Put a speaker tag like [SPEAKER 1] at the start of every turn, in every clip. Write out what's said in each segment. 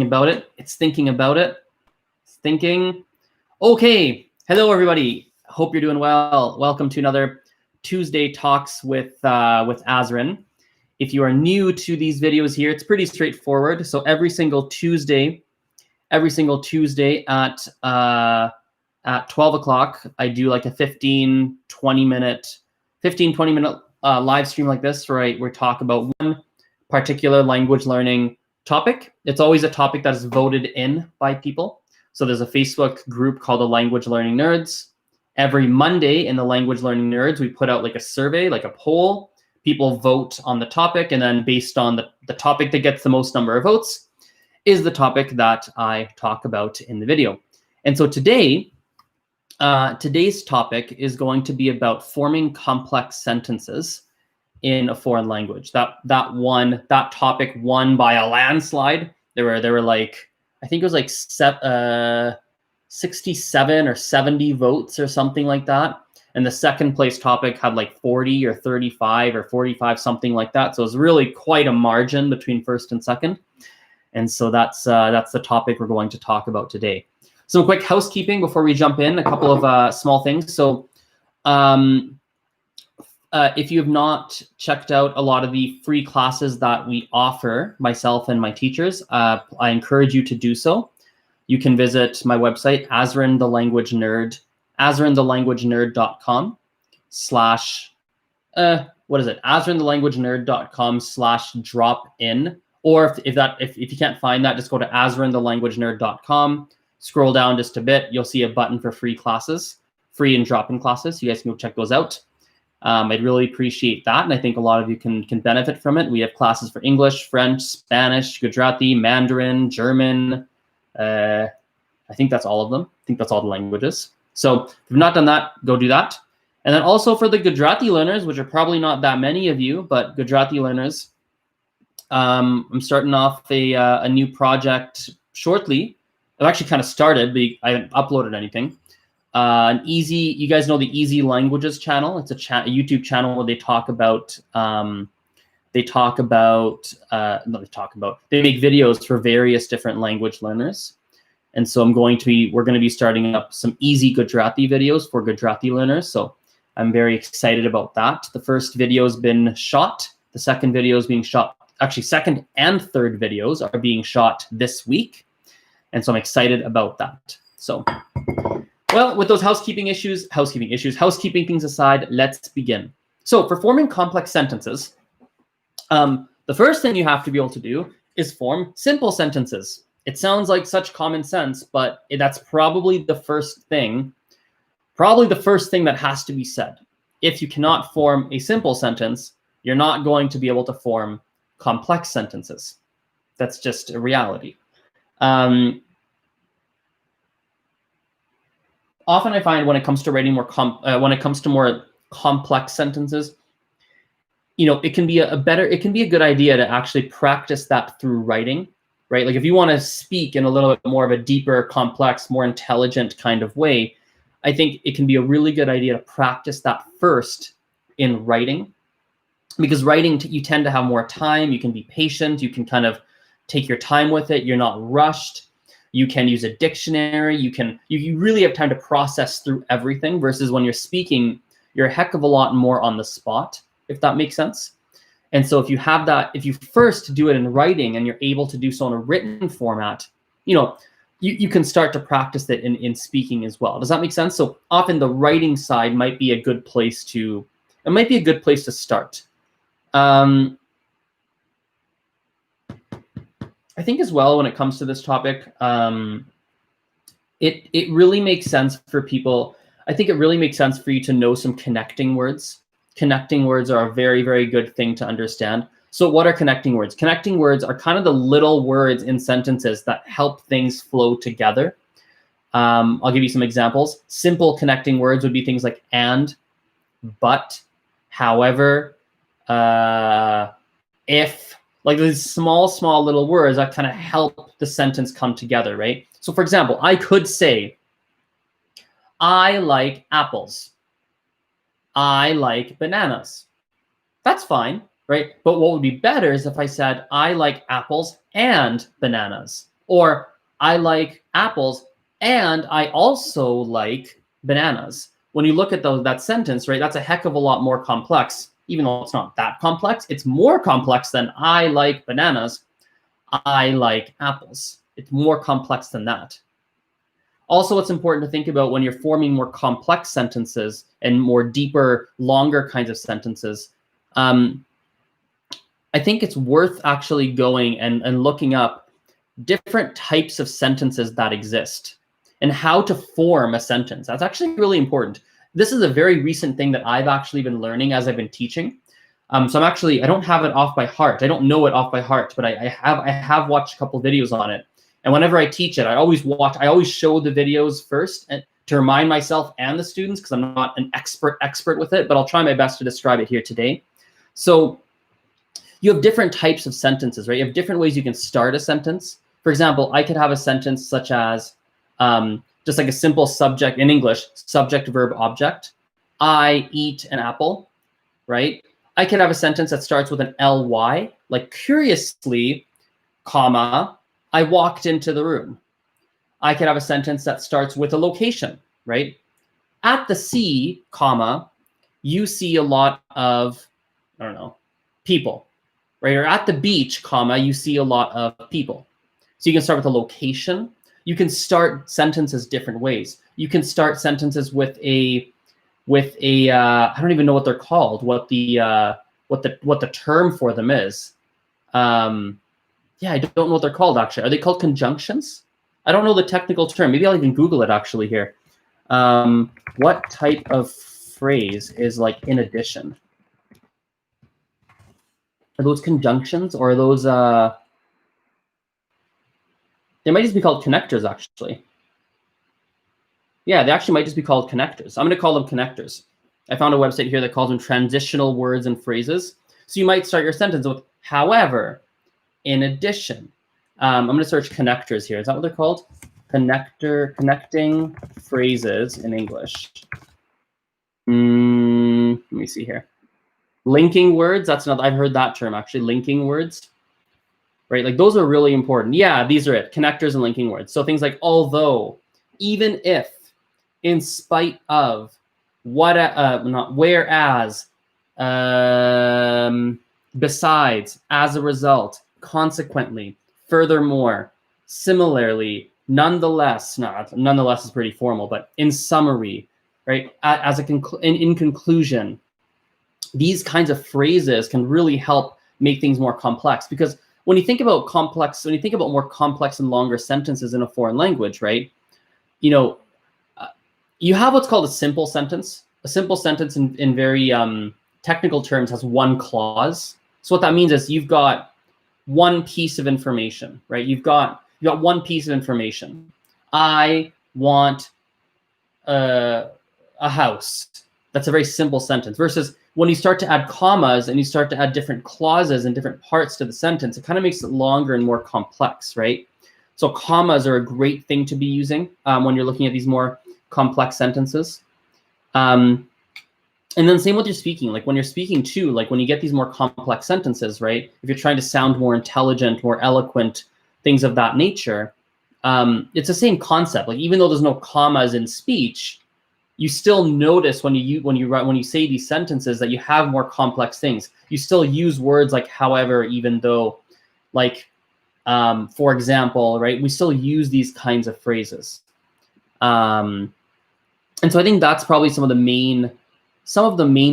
[SPEAKER 1] about it. It's thinking about it. It's thinking. Okay. Hello, everybody. Hope you're doing well. Welcome to another Tuesday Talks with Azren. If you are new to these videos here, it's pretty straightforward. So every single Tuesday at 12 o'clock, I do like a 15, 20 minute live stream like this, where we talk about one particular language learning topic. It's always a topic that is voted in by people. So there's a Facebook group called the Language Learning Nerds. Every Monday in the Language Learning Nerds, we put out like a survey, like a poll. People vote on the topic, and then based on the topic that gets the most number of votes is the topic that I talk about in the video. And so today's topic is going to be about forming complex sentences in a foreign language. That topic won by a landslide. There were like, I think it was like 67 or 70 votes or something like that. And the second place topic had like 40 or 35 or 45, something like that. So it was really quite a margin between first and second. And so that's the topic we're going to talk about today. Some quick housekeeping before we jump in, a couple of small things. So if you have not checked out a lot of the free classes that we offer, myself and my teachers, I encourage you to do so. You can visit my website, Azren the Language Nerd, azrenthelanguagenerd.com azrenthelanguagenerd.com/drop-in. Or if you can't find that, just go to azrenthelanguagenerd.com. Scroll down just a bit, you'll see a button for free classes, free and drop-in classes. You guys can go check those out. I'd really appreciate that, and I think a lot of you can benefit from it. We have classes for English, French, Spanish, Gujarati, Mandarin, German. I think that's all of them. I think that's all the languages. So if you've not done that, go do that. And then also for the Gujarati learners, which are probably not that many of you, but Gujarati learners, I'm starting off a new project shortly. I've actually kind of started, but I haven't uploaded anything. You guys know the Easy Languages channel. It's a YouTube channel where they make videos for various different language learners. And so we're going to be starting up some easy Gujarati videos for Gujarati learners. So I'm very excited about that. The first video has been shot. The second video is being shot. Actually, second and third videos are being shot this week. And so I'm excited about that. So, well, with those housekeeping things aside, let's begin. So for forming complex sentences, the first thing you have to be able to do is form simple sentences. It sounds like such common sense, but that's probably the first thing that has to be said. If you cannot form a simple sentence, you're not going to be able to form complex sentences. That's just a reality. Often I find when it comes to writing more complex sentences, it can be a good idea to actually practice that through writing, right? Like if you want to speak in a little bit more of a deeper, complex, more intelligent kind of way, I think it can be a really good idea to practice that first in writing, because writing, you tend to have more time. You can be patient. You can kind of take your time with it. You're not rushed. You can use a dictionary. You really have time to process through everything, versus when you're speaking, you're a heck of a lot more on the spot, if that makes sense. And so if you first do it in writing and you're able to do so in a written format, you can start to practice it in speaking as well. Does that make sense? So often the writing side might be a good place to start. I think as well, when it comes to this topic, it really makes sense for people. I think it really makes sense for you to know some connecting words. Connecting words are a very, very good thing to understand. So what are connecting words? Connecting words are kind of the little words in sentences that help things flow together. I'll give you some examples. Simple connecting words would be things like and, but, however, if. Like these small little words that kind of help the sentence come together, right? So for example, I could say, I like apples. I like bananas. That's fine, right? But what would be better is if I said, I like apples and bananas. Or I like apples and I also like bananas. When you look at that sentence, right, that's a heck of a lot more complex. Even though it's not that complex, it's more complex than I like bananas, I like apples. It's more complex than that. Also, what's important to think about when you're forming more complex sentences and more deeper, longer kinds of sentences, I think it's worth actually going and looking up different types of sentences that exist and how to form a sentence. That's actually really important. This is a very recent thing that I've actually been learning as I've been teaching. So I don't have it off by heart. I don't know it off by heart, but I have watched a couple of videos on it. And whenever I teach it, I always show the videos first to remind myself and the students, because I'm not an expert with it, but I'll try my best to describe it here today. So you have different types of sentences, right? You have different ways you can start a sentence. For example, I could have a sentence such as just like a simple subject in English, subject, verb, object. I eat an apple, right? I could have a sentence that starts with an ly, like curiously, comma, I walked into the room. I could have a sentence that starts with a location, right? At the sea, comma, you see a lot of, I don't know, people, right? Or at the beach, comma, you see a lot of people. So you can start with a location. You can start sentences different ways. You can start sentences with a I don't even know what they're called, what the term for them is. Yeah, I don't know what they're called actually. Are they called conjunctions? I don't know the technical term. Maybe I'll even Google it actually here. What type of phrase is like in addition? Are those conjunctions or are those they might just be called connectors actually. Yeah, they actually might just be called connectors. I'm going to call them connectors. I found a website here that calls them transitional words and phrases. So you might start your sentence with however, in addition. I'm going to search connectors here. Is that what they're called? Connecting phrases in English. Let me see here. Linking words. That's another. I've heard that term actually. Linking words. Right, like those are really important. Yeah, these are it. Connectors and linking words. So things like although, even if, in spite of, what, not whereas, besides, as a result, consequently, furthermore, similarly, nonetheless. Nonetheless is pretty formal, but in summary, right? As in conclusion, these kinds of phrases can really help make things more complex, because when you think about more complex and longer sentences in a foreign language, right? You have what's called a simple sentence. A simple sentence in very technical terms has one clause. So what that means is you've got one piece of information, right? You've got one piece of information. I want a house. That's a very simple sentence. Versus when you start to add commas and you start to add different clauses and different parts to the sentence, it kind of makes it longer and more complex, right? So commas are a great thing to be using when you're looking at these more complex sentences. And then same with your speaking. Like when you're speaking too, like when you get these more complex sentences, right? If you're trying to sound more intelligent, more eloquent, things of that nature, it's the same concept. Like even though there's no commas in speech, you still notice when you say these sentences that you have more complex things. You still use words like however, even though, like for example, right? We still use these kinds of phrases. And so I think that's probably some of the main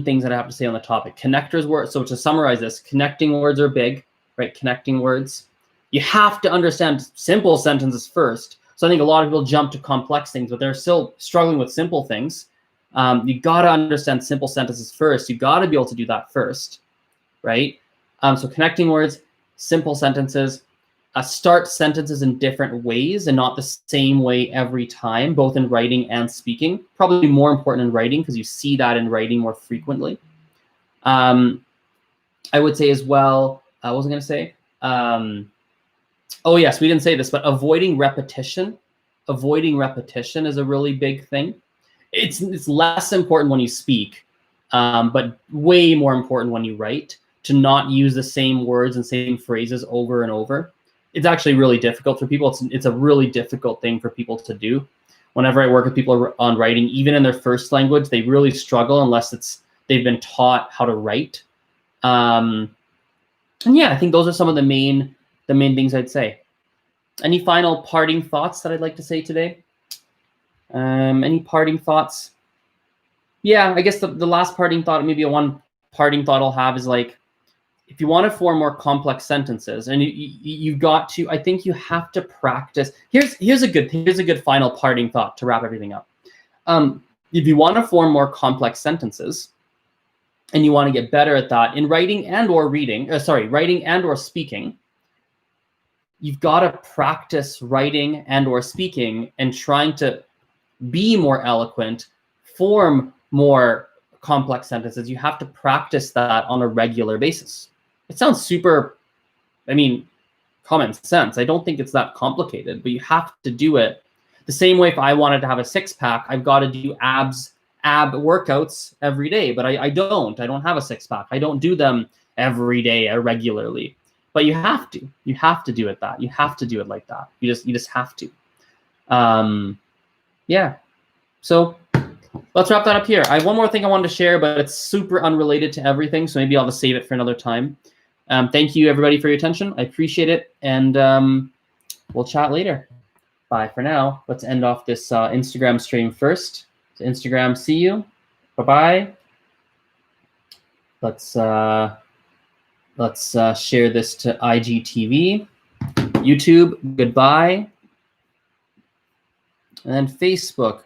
[SPEAKER 1] things that I have to say on the topic. Connectors words. So to summarize this, connecting words are big, right? Connecting words. You have to understand simple sentences first. So I think a lot of people jump to complex things, but they're still struggling with simple things. You got to understand simple sentences first. You got to be able to do that first, right? So connecting words, simple sentences, start sentences in different ways and not the same way every time, both in writing and speaking. Probably more important in writing because you see that in writing more frequently. I would say as well, what was I going to say? Oh, yes, we didn't say this, but avoiding repetition. Avoiding repetition is a really big thing. It's less important when you speak, but way more important when you write, to not use the same words and same phrases over and over. it's actually really difficult for people. It's a really difficult thing for people to do. Whenever I work with people on writing, even in their first language, they really struggle unless they've been taught how to write. And yeah, I think those are some of the main things I'd say. Any final parting thoughts that I'd like to say today? Any parting thoughts? Yeah, I guess the last parting thought, maybe one parting thought I'll have is like, if you want to form more complex sentences, and you've got to, I think you have to practice. Here's a good final parting thought to wrap everything up. If you want to form more complex sentences, and you want to get better at that in writing and or writing and or speaking, you've got to practice writing and or speaking and trying to be more eloquent, form more complex sentences. You have to practice that on a regular basis. It sounds super, common sense. I don't think it's that complicated, but you have to do it the same way. If I wanted to have a six-pack, I've got to do ab workouts every day, but I don't have a six-pack. I don't do them every day or regularly, but you have to do it you have to do it like that. You just have to. Yeah. So let's wrap that up here. I have one more thing I wanted to share, but it's super unrelated to everything, so maybe I'll just save it for another time. Thank you, everybody, for your attention. I appreciate it, and we'll chat later. Bye for now. Let's end off this Instagram stream first. So Instagram, see you. Bye-bye. Let's share this to IGTV. YouTube, goodbye. And then Facebook.